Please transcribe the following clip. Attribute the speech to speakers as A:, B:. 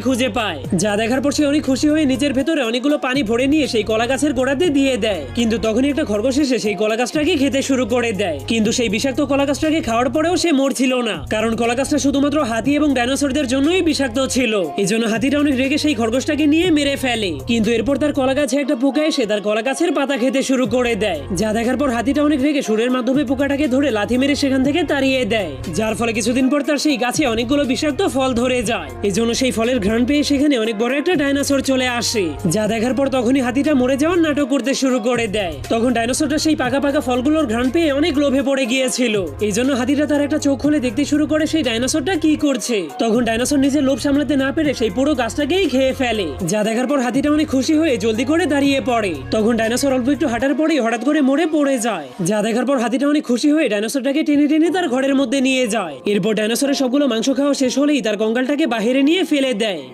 A: খুঁজে পায়, যা দেখার পর সে অনেক খুশি হয়ে নিজের ভেতরে অনেকগুলো পানি ভরে নিয়ে সেই কলা গাছের গোড়াতে দিয়ে দেয়। কিন্তু তখনই একটা খরগোশ এসে সেই কলা গাছটাকে খেতে শুরু করে দেয়। কিন্তু সেই বিষাক্ত কলা গাছটাকে খাওয়ার পরেও সে মরছিল না, কারণ কলা গাছটা শুধুমাত্র হাতি এবং ডাইনোসরদের জন্যই বিষাক্ত ছিল। এই জন্য হাতিটা অনেক রেগে সেই খরগোশটাকে নিয়ে মেরে ফেলে। কিন্তু এরপর তার কলা গাছে একটা পোকা এসে তার কলা গাছের পাতা খেতে শুরু করে দেয়, যা দেখার পর হাতিটা অনেক রেগে সুরের মাধ্যমে পোকাটাকে ধরে লাথি মেরে সেখান থেকে তাড়িয়ে দেয়, যার ফলে কিছুদিন পর তার সেই গাছে অনেকগুলো বিষাক্ত ফল ধরে যায়। এই জন্য সেই ফলের ঘ্রাণ পেয়ে সেখানে অনেক বড় একটা ডাইনোসর চলে আসে, যা দেখার পর তখনই হাতিটা মরে যাওয়ার নাটক করতে শুরু করে দেয়। তখন ডাইনোসরটা সেই পাকা পাকা ফলগুলোর ঘ্রাণ পেয়ে অনেক লোভে পড়ে গিয়েছিল। এই জন্য হাতিটা তার একটা চোখ খুলে দেখতে শুরু করে সেই ডাইনোসরটা কি করছে। তখন ডাইনোসর নিজের লোভ সামলাতে না পেরে সেই পুরো গাছটাকেই খেয়ে ফেলে, যা দেখার পর হাতিটা অনেক খুশি হয়ে জলদি করে দাঁড়িয়ে পড়ে। তখন ডাইনোসর অল্প একটু হাঁটার পরেই হঠাৎ করে মরে পড়ে যায়, যা দেখার পর হাতিটা অনেক খুশি হয়ে ডাইনোসরটাকে টেনে টেনে তার ঘরের মধ্যে নিয়ে যায়। এরপর ডাইনোসরের সবগুলো মাংস খাওয়া শেষ হলেই তার কঙ্কালটাকে বাহিরে নিয়ে ফেলে দেয়।